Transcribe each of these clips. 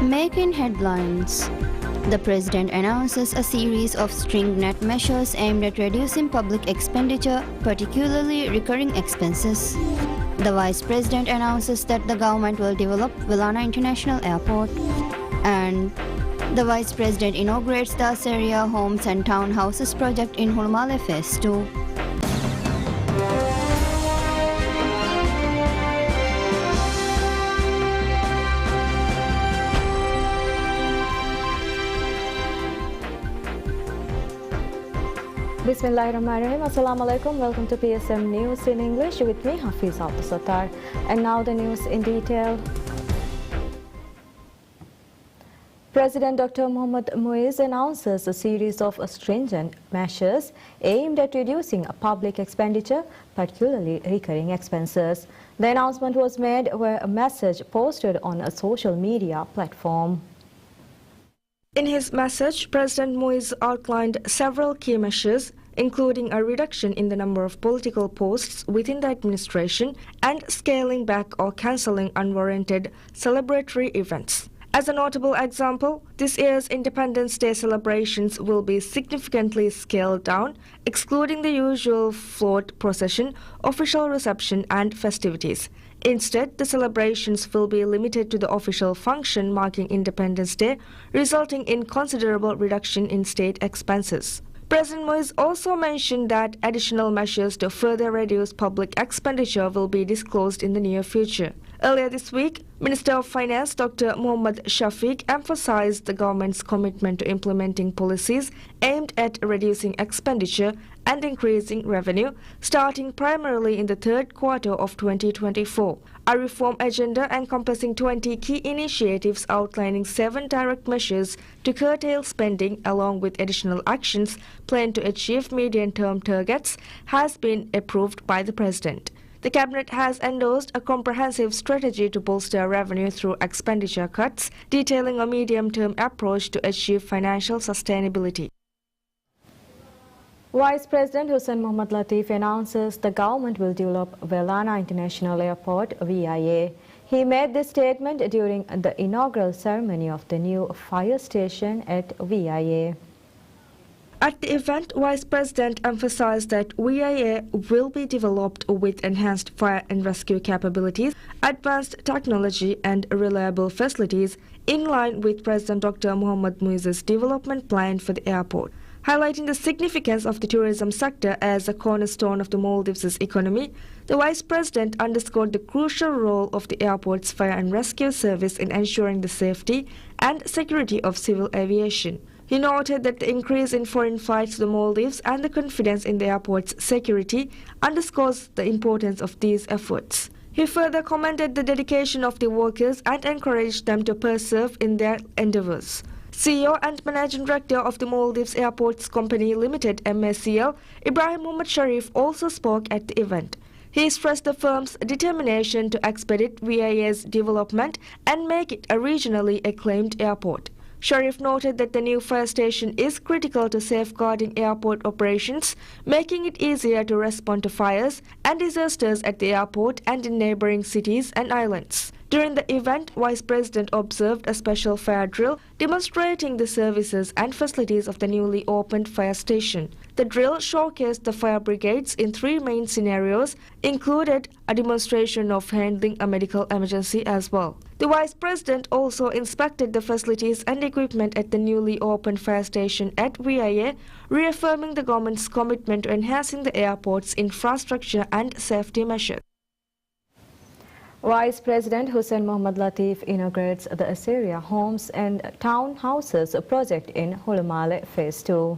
Making headlines. The President announces a series of string-net measures aimed at reducing public expenditure, particularly recurring expenses. The Vice President announces that the government will develop Vellana International Airport. And the Vice President inaugurates the Asaria Homes and Townhouses project in Hulumale Phase 2. Bismillahirrahmanirrahim. Assalamu alaikum. Welcome to PSM News in English with me, Hafiz Abdusatar. And now the news in detail. President Dr. PSMNEWS announces a series of stringent measures aimed at reducing public expenditure, particularly recurring expenses. The announcement was made via a message posted on a social media platform. In his message, President PSMNEWS outlined several key measures, including a reduction in the number of political posts within the administration and scaling back or cancelling unwarranted celebratory events. As a notable example, this year's Independence Day celebrations will be significantly scaled down, excluding the usual float procession, official reception and festivities. Instead, the celebrations will be limited to the official function marking Independence Day, resulting in considerable reduction in state expenses. President PSMNEWS also mentioned that additional measures to further reduce public expenditure will be disclosed in the near future. Earlier this week, Minister of Finance Dr. Mohammad Shafiq emphasized the government's commitment to implementing policies aimed at reducing expenditure and increasing revenue, starting primarily in the third quarter of 2024. A reform agenda encompassing 20 key initiatives outlining 7 direct measures to curtail spending along with additional actions planned to achieve medium-term targets has been approved by the President. The Cabinet has endorsed a comprehensive strategy to bolster revenue through expenditure cuts, detailing a medium-term approach to achieve financial sustainability. Vice President Hussain Mohammad Latif announces the government will develop Vellana International Airport, VIA. He made this statement during the inaugural ceremony of the new fire station at VIA. At the event, Vice President emphasized that VIA will be developed with enhanced fire and rescue capabilities, advanced technology and reliable facilities in line with President Dr. PSMNEWS' development plan for the airport. Highlighting the significance of the tourism sector as a cornerstone of the Maldives' economy, the Vice President underscored the crucial role of the airport's fire and rescue service in ensuring the safety and security of civil aviation. He noted that the increase in foreign flights to the Maldives and the confidence in the airport's security underscores the importance of these efforts. He further commended the dedication of the workers and encouraged them to persevere in their endeavors. CEO and Managing Director of the Maldives Airports Company Limited (MACL), Ibrahim Muhammad Sharif, also spoke at the event. He stressed the firm's determination to expedite VIA's development and make it a regionally acclaimed airport. Sharif noted that the new fire station is critical to safeguarding airport operations, making it easier to respond to fires and disasters at the airport and in neighboring cities and islands. During the event, Vice President observed a special fire drill demonstrating the services and facilities of the newly opened fire station. The drill showcased the fire brigades in 3 main scenarios, included a demonstration of handling a medical emergency as well. The Vice President also inspected the facilities and equipment at the newly opened fire station at VIA, reaffirming the government's commitment to enhancing the airport's infrastructure and safety measures. Vice President Hussain Mohammad Latif inaugurates the Asaria Homes and Townhouses project in Hulumale Phase 2.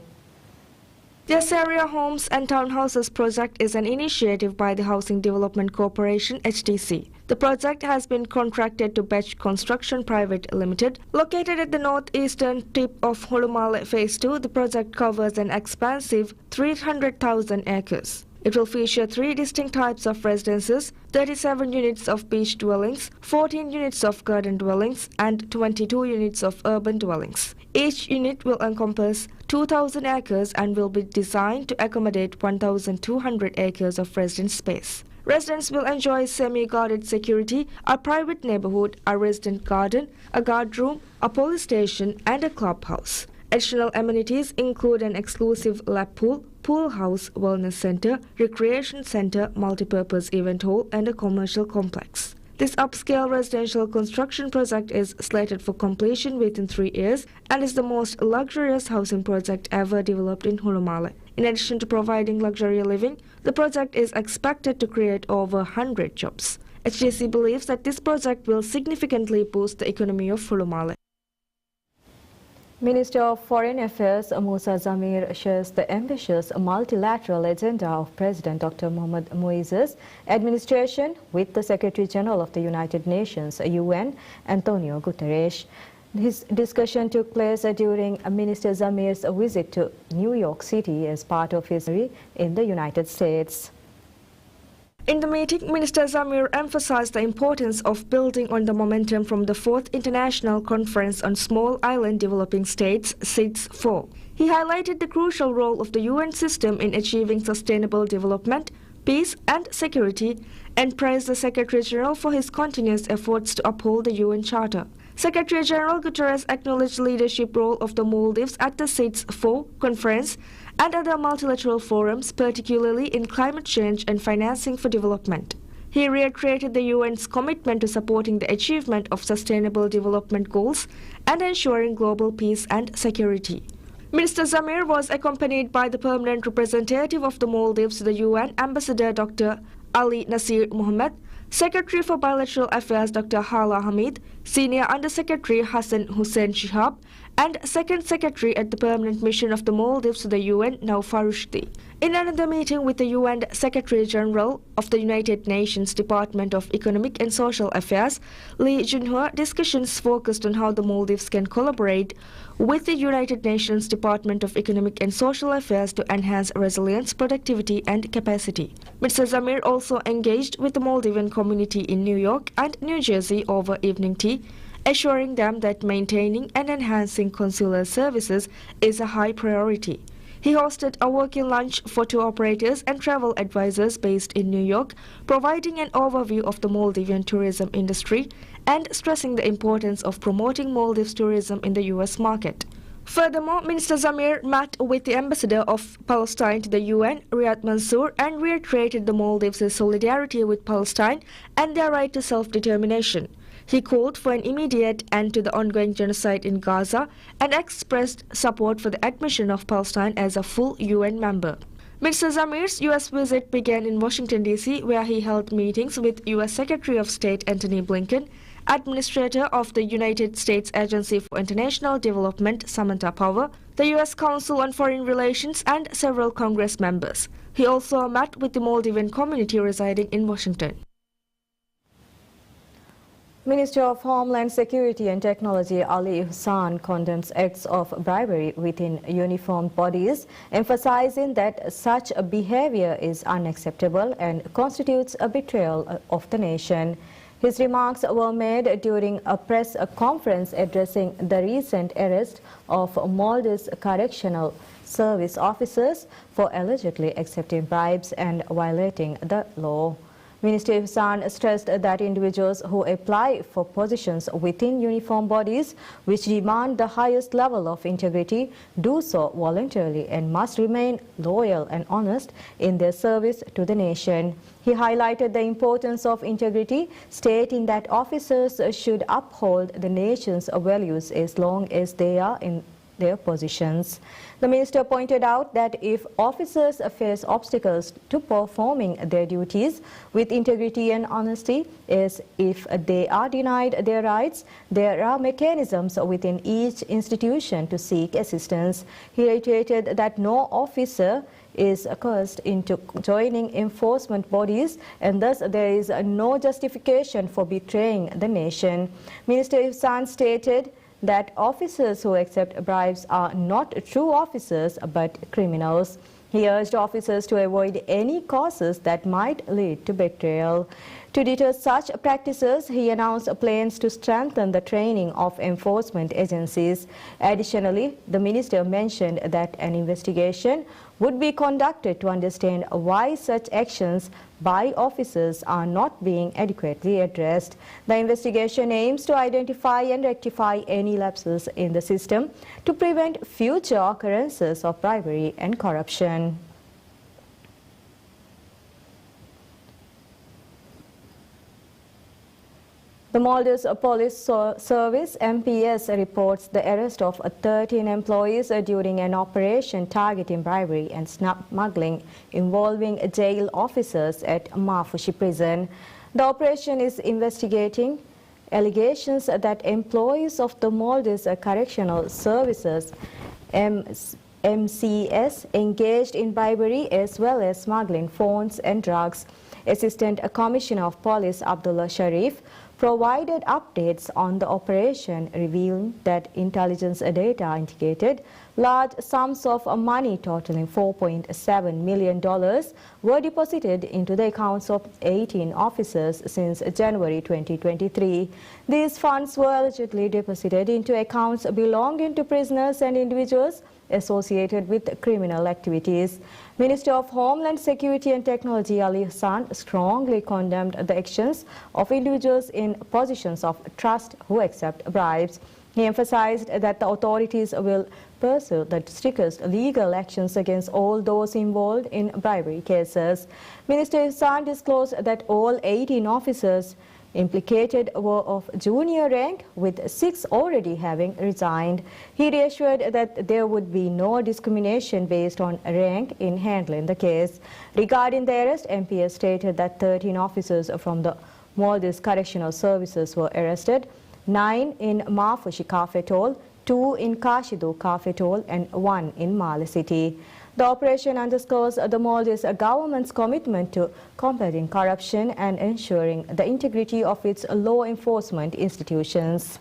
The Asaria Homes and Townhouses project is an initiative by the Housing Development Corporation (HDC). The project has been contracted to Batch Construction Private Limited. Located at the northeastern tip of Hulumale Phase 2, the project covers an expansive 300,000 acres. It will feature 3 distinct types of residences, 37 units of beach dwellings, 14 units of garden dwellings, and 22 units of urban dwellings. Each unit will encompass 2,000 acres and will be designed to accommodate 1,200 acres of residence space. Residents will enjoy semi-guarded security, a private neighborhood, a resident garden, a guard room, a police station, and a clubhouse. Additional amenities include an exclusive lap pool, pool house, wellness center, recreation center, multipurpose event hall, and a commercial complex. This upscale residential construction project is slated for completion within 3 years and is the most luxurious housing project ever developed in Hulumale. In addition to providing luxury living, the project is expected to create over 100 jobs. HDC believes that this project will significantly boost the economy of Hulumale. Minister of Foreign Affairs Musa Zamir shares the ambitious multilateral agenda of President Dr. Mohamed Muiz's administration with the Secretary General of the United Nations (UN), Antonio Guterres. This discussion took place during Minister Zamir's visit to New York City as part of his visit in the United States. In the meeting, Minister Zamir emphasized the importance of building on the momentum from the 4th International Conference on Small Island Developing States, SIDS-4. He highlighted the crucial role of the UN system in achieving sustainable development, peace and security, and praised the Secretary General for his continuous efforts to uphold the UN Charter. Secretary General Guterres acknowledged the leadership role of the Maldives at the SIDS-4 conference and other multilateral forums, particularly in climate change and financing for development. He reiterated the UN's commitment to supporting the achievement of sustainable development goals and ensuring global peace and security. Minister Zamir was accompanied by the permanent representative of the Maldives to the UN, Ambassador Dr. Ali Nasir Mohammed, Secretary for Bilateral Affairs Dr. Hala Hamid, Senior Undersecretary Hassan Hussein Shihab, and Second Secretary at the Permanent Mission of the Maldives to the UN, Naufar Rushdi. In another meeting with the UN Secretary General of the United Nations Department of Economic and Social Affairs, Lee Junhua, discussions focused on how the Maldives can collaborate with the United Nations Department of Economic and Social Affairs to enhance resilience, productivity, and capacity. Mr. Zamir also engaged with the Maldivian community in New York and New Jersey over evening tea, assuring them that maintaining and enhancing consular services is a high priority. He hosted a working lunch for tour operators and travel advisors based in New York, providing an overview of the Maldivian tourism industry and stressing the importance of promoting Maldives tourism in the U.S. market. Furthermore, Minister Zamir met with the ambassador of Palestine to the UN, Riyad Mansour, and reiterated the Maldives' solidarity with Palestine and their right to self-determination. He called for an immediate end to the ongoing genocide in Gaza and expressed support for the admission of Palestine as a full UN member. Mr. Zamir's U.S. visit began in Washington, D.C., where he held meetings with U.S. Secretary of State Antony Blinken, Administrator of the United States Agency for International Development Samantha Power, the U.S. Council on Foreign Relations, and several Congress members. He also met with the Maldivian community residing in Washington. Minister of Homeland Security and Technology Ali Ihsan condemns acts of bribery within uniformed bodies, emphasizing that such behavior is unacceptable and constitutes a betrayal of the nation. His remarks were made during a press conference addressing the recent arrest of Maldives correctional service officers for allegedly accepting bribes and violating the law. Minister Ihsan stressed that individuals who apply for positions within uniform bodies which demand the highest level of integrity do so voluntarily and must remain loyal and honest in their service to the nation. He highlighted the importance of integrity, stating that officers should uphold the nation's values as long as they are in their positions. The minister pointed out that if officers face obstacles to performing their duties with integrity and honesty, as if they are denied their rights, there are mechanisms within each institution to seek assistance. He reiterated that no officer is coerced into joining enforcement bodies, and thus there is no justification for betraying the nation. Minister Ihsan stated that officers who accept bribes are not true officers but criminals. He urged officers to avoid any causes that might lead to betrayal. To deter such practices, he announced plans to strengthen the training of enforcement agencies. Additionally, the minister mentioned that an investigation would be conducted to understand why such actions by officers are not being adequately addressed. The investigation aims to identify and rectify any lapses in the system to prevent future occurrences of bribery and corruption. The Maldives Police Service MPS reports the arrest of 13 employees during an operation targeting bribery and smuggling involving jail officers at Mafushi prison. The operation is investigating allegations that employees of the Maldives Correctional Services MCS engaged in bribery as well as smuggling phones and drugs. Assistant Commissioner of Police Abdullah Sharif provided updates on the operation, revealing that intelligence data indicated large sums of money totaling $4.7 million were deposited into the accounts of 18 officers since January 2023. These funds were allegedly deposited into accounts belonging to prisoners and individuals associated with criminal activities. Minister of Homeland Security and Technology Ali Hassan strongly condemned the actions of individuals in positions of trust who accept bribes. He emphasized that the authorities will pursue the strictest legal actions against all those involved in bribery cases. Minister Hassan disclosed that all 18 officers implicated were of junior rank, with 6 already having resigned. He reassured that there would be no discrimination based on rank in handling the case. Regarding the arrest, MPS stated that 13 officers from the Maldives Correctional Services were arrested, 9 in Mafushi Kafetol, 2 in Kashidu Kafetol and 1 in Male City. The operation underscores the Maldives government's commitment to combating corruption and ensuring the integrity of its law enforcement institutions.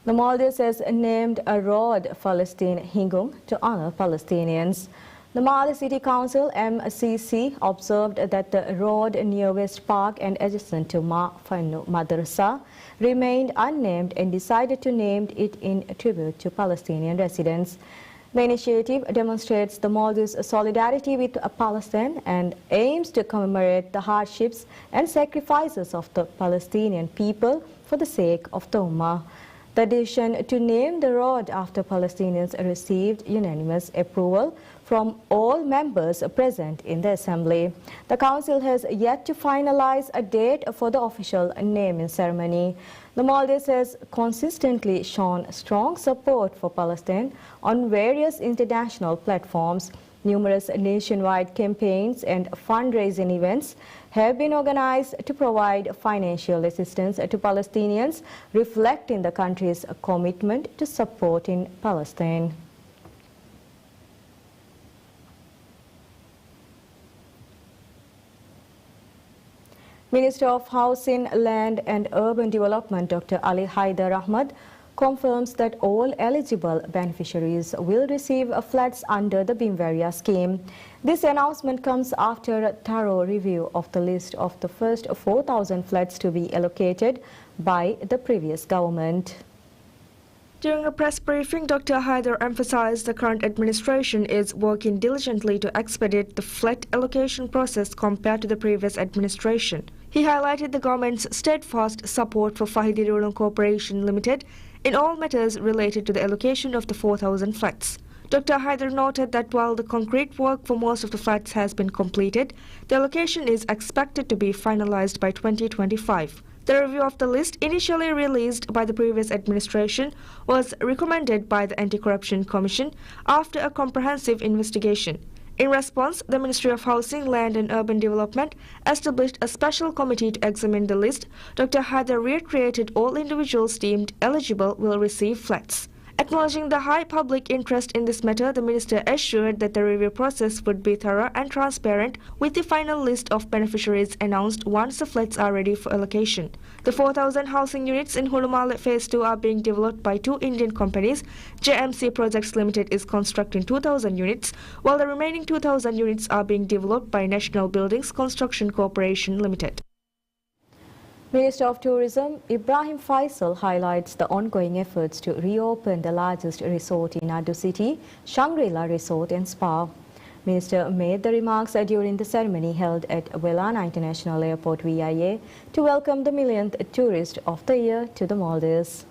The Maldives has named a road Palestine Hingung to honor Palestinians. The Male City Council MCC observed that the road near West Park and adjacent to Ma Fanu Madrasa remained unnamed and decided to name it in tribute to Palestinian residents. The initiative demonstrates the Maldives' solidarity with Palestine and aims to commemorate the hardships and sacrifices of the Palestinian people for the sake of the Ummah. The decision to name the road after Palestinians received unanimous approval from all members present in the assembly. The council has yet to finalize a date for the official naming ceremony. The Maldives has consistently shown strong support for Palestine on various international platforms. Numerous nationwide campaigns and fundraising events have been organized to provide financial assistance to Palestinians, reflecting the country's commitment to supporting Palestine. Minister of Housing, Land and Urban Development Dr. Ali Haider Ahmad confirms that all eligible beneficiaries will receive flats under the Bimvaria scheme. This announcement comes after a thorough review of the list of the first 4,000 flats to be allocated by the previous government. During a press briefing, Dr. Haider emphasized the current administration is working diligently to expedite the flat allocation process compared to the previous administration. He highlighted the government's steadfast support for Fahidi Rural Corporation Limited in all matters related to the allocation of the 4,000 flats. Dr. Haider noted that while the concrete work for most of the flats has been completed, the allocation is expected to be finalized by 2025. The review of the list, initially released by the previous administration, was recommended by the Anti-Corruption Commission after a comprehensive investigation. In response, the Ministry of Housing, Land and Urban Development established a special committee to examine the list. Dr. Haider reiterated all individuals deemed eligible will receive flats. Acknowledging the high public interest in this matter, the minister assured that the review process would be thorough and transparent, with the final list of beneficiaries announced once the flats are ready for allocation. The 4,000 housing units in Hulumale Phase 2 are being developed by two Indian companies. JMC Projects Limited is constructing 2,000 units, while the remaining 2,000 units are being developed by National Buildings Construction Corporation Limited. Minister of Tourism Ibrahim Faisal highlights the ongoing efforts to reopen the largest resort in Addu City, Shangri-La Resort and Spa. Minister made the remarks during the ceremony held at Welana International Airport VIA to welcome the millionth tourist of the year to the Maldives.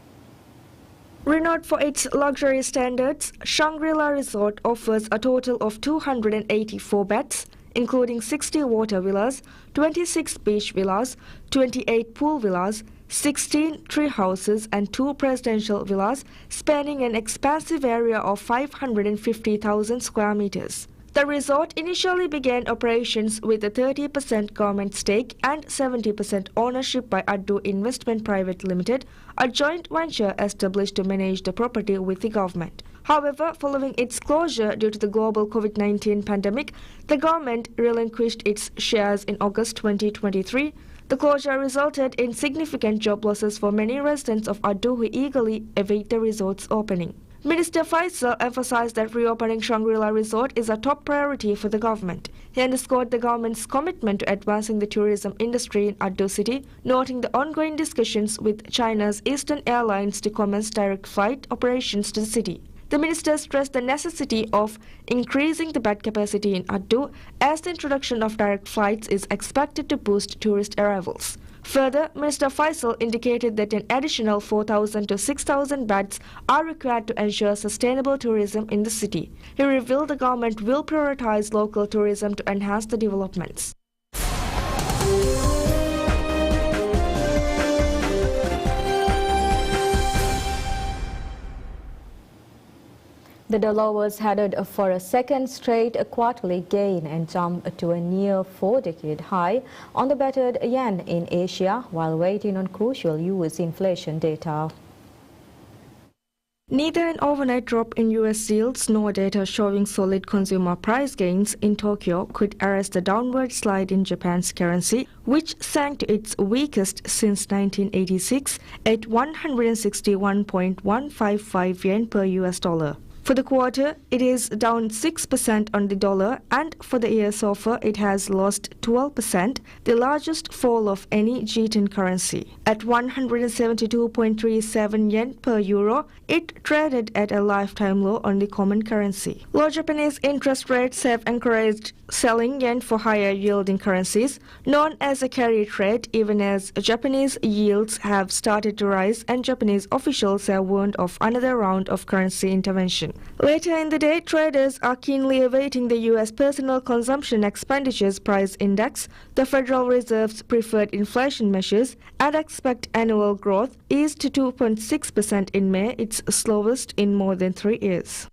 Renowned for its luxury standards, Shangri-La Resort offers a total of 284 beds, including 60 water villas, 26 beach villas, 28 pool villas, 16 tree houses and 2 presidential villas, spanning an expansive area of 550,000 square meters. The resort initially began operations with a 30% government stake and 70% ownership by Addu Investment Private Limited, a joint venture established to manage the property with the government. However, following its closure due to the global COVID-19 pandemic, the government relinquished its shares in August 2023. The closure resulted in significant job losses for many residents of Addu who eagerly await the resort's opening. Minister Faisal emphasized that reopening Shangri-La Resort is a top priority for the government. He underscored the government's commitment to advancing the tourism industry in Addu City, noting the ongoing discussions with China's Eastern Airlines to commence direct flight operations to the city. The minister stressed the necessity of increasing the bed capacity in Addu as the introduction of direct flights is expected to boost tourist arrivals. Further, Minister Faisal indicated that an additional 4,000 to 6,000 beds are required to ensure sustainable tourism in the city. He revealed the government will prioritize local tourism to enhance the developments. The dollar was headed for a second straight quarterly gain and jumped to a near 4-decade high on the battered yen in Asia while waiting on crucial US inflation data. Neither an overnight drop in US yields nor data showing solid consumer price gains in Tokyo could arrest the downward slide in Japan's currency, which sank to its weakest since 1986 at 161.155 yen per US dollar. For the quarter, it is down 6% on the dollar, and for the year so far, it has lost 12%, the largest fall of any G10 currency. At 172.37 yen per euro, it traded at a lifetime low on the common currency. Low Japanese interest rates have encouraged selling yen for higher yielding currencies, known as a carry trade, even as Japanese yields have started to rise and Japanese officials have warned of another round of currency intervention. Later in the day, traders are keenly awaiting the U.S. Personal Consumption Expenditures Price Index, the Federal Reserve's preferred inflation measures, and expect annual growth ease to 2.6% in May, its slowest in more than 3 years.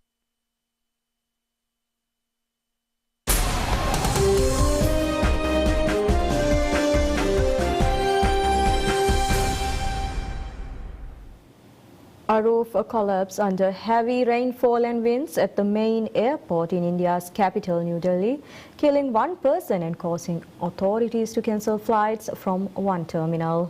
A roof collapsed under heavy rainfall and winds at the main airport in India's capital, New Delhi, killing one person and causing authorities to cancel flights from one terminal.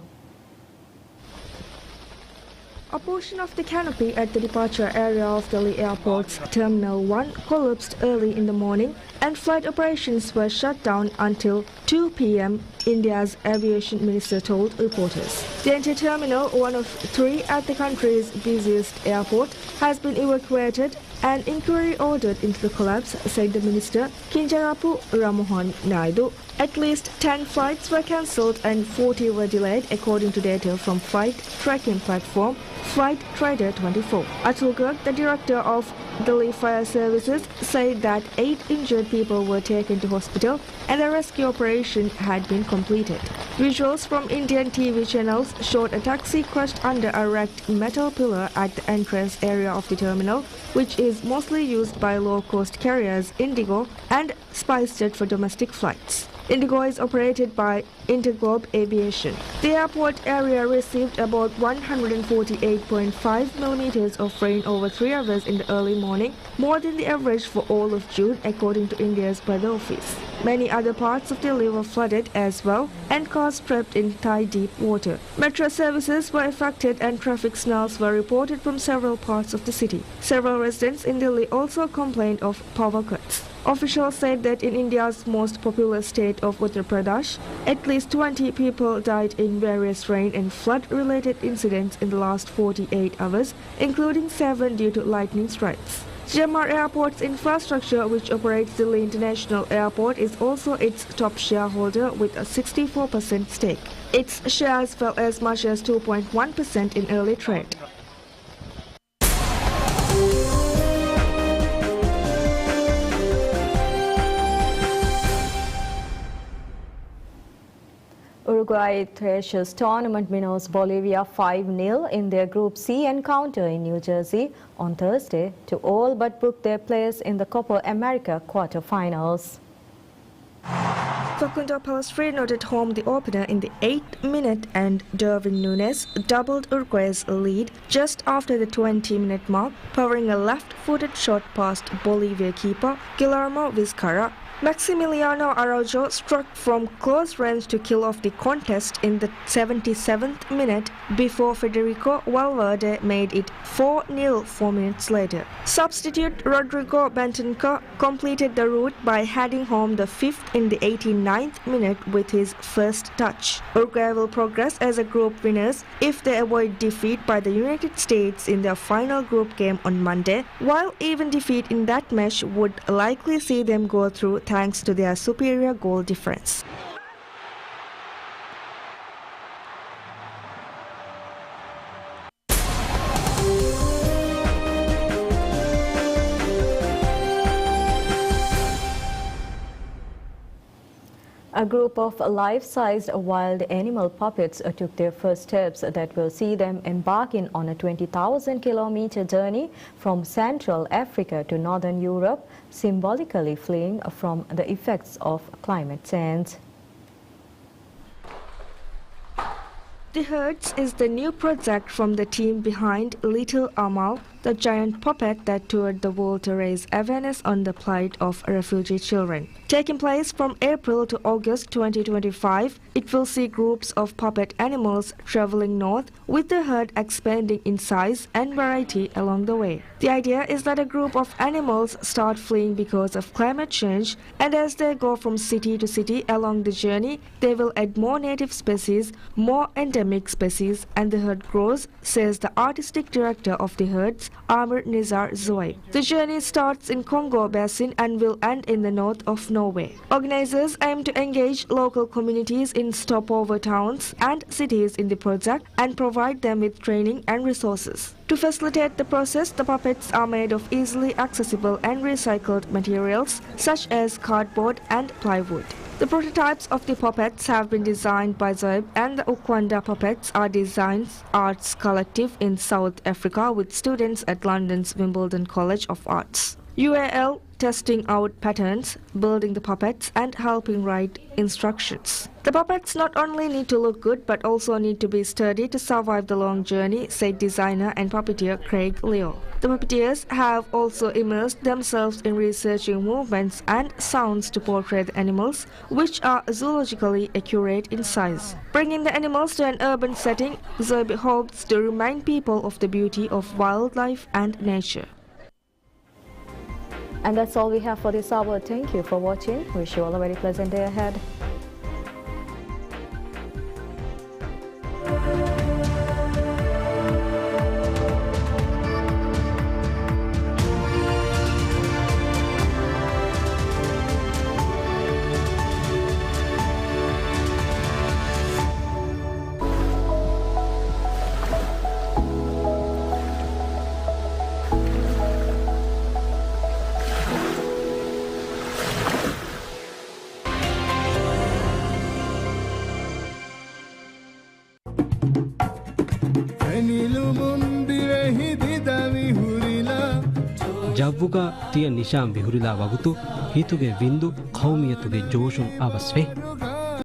A portion of the canopy at the departure area of Delhi Airport's Terminal 1 collapsed early in the morning and flight operations were shut down until 2 p.m., India's aviation minister told reporters. The entire terminal, one of 3 at the country's busiest airport, has been evacuated and inquiry ordered into the collapse, said the minister, Kinjarapu Ramohan Naidu. At least 10 flights were cancelled and 40 were delayed, according to data from flight tracking platform Flight Trader 24. Atul Garg, the director of Delhi Fire Services, said that 8 injured people were taken to hospital and the rescue operation had been completed. Visuals from Indian TV channels showed a taxi crushed under a wrecked metal pillar at the entrance area of the terminal, which is mostly used by low-cost carriers Indigo and SpiceJet for domestic flights. Indigo is operated by Interglobe Aviation. The airport area received about 148.5 millimeters of rain over 3 hours in the early morning, more than the average for all of June, according to India's Weather Office. Many other parts of Delhi were flooded as well, and cars trapped in thigh-deep water. Metro services were affected and traffic snarls were reported from several parts of the city. Several residents in Delhi also complained of power cuts. Officials said that in India's most populous state of Uttar Pradesh, at least 20 people died in various rain and flood-related incidents in the last 48 hours, including 7 due to lightning strikes. GMR Airport's infrastructure, which operates Delhi International Airport, is also its top shareholder with a 64% stake. Its shares fell as much as 2.1% in early trade. Uruguay Thrashers tournament winners Bolivia 5-0 in their Group C encounter in New Jersey on Thursday to all but book their place in the Copa America quarterfinals. Facundo Pelestri noted home the opener in the 8th minute, and Derwin Núñez doubled Uruguay's lead just after the 20-minute mark, powering a left-footed shot past Bolivia keeper Guillermo Vizcarra. Maximiliano Araujo struck from close range to kill off the contest in the 77th minute before Federico Valverde made it 4-0 4 minutes later. Substitute Rodrigo Bentancur completed the route by heading home the 5th in the 89th minute with his first touch. Uruguay will progress as a group winners if they avoid defeat by the United States in their final group game on Monday, while even defeat in that match would likely see them go through thanks to their superior goal difference. A group of life-sized wild animal puppets took their first steps that will see them embarking on a 20,000-kilometer journey from Central Africa to Northern Europe, symbolically fleeing from the effects of climate change. The Herds is the new project from the team behind Little Amal, the giant puppet that toured the world to raise awareness on the plight of refugee children. Taking place from April to August 2025, it will see groups of puppet animals traveling north, with the herd expanding in size and variety along the way. The idea is that a group of animals start fleeing because of climate change, and as they go from city to city along the journey, they will add more native species, more endemic species, and the herd grows, says the artistic director of the Herds, Amr Nizar Zoe. The journey starts in Congo Basin and will end in the north of Norway. Organizers aim to engage local communities in stopover towns and cities in the project and provide them with training and resources. To facilitate the process, the puppets are made of easily accessible and recycled materials such as cardboard and plywood. The prototypes of the puppets have been designed by Zoeb, and the Ukwanda puppets are Designs Arts Collective in South Africa with students at London's Wimbledon College of Arts. UAL testing out patterns, building the puppets, and helping write instructions. The puppets not only need to look good but also need to be sturdy to survive the long journey, said designer and puppeteer Craig Leo. The puppeteers have also immersed themselves in researching movements and sounds to portray the animals, which are zoologically accurate in size. Bringing the animals to an urban setting, Zoe hopes to remind people of the beauty of wildlife and nature. And that's all we have for this hour. Thank you for watching. Wish you all a very pleasant day ahead. ජව්වුග තිය නිශාම් විහුරිලා වගුතු hituge vindu qawmiyatuge joshun avasve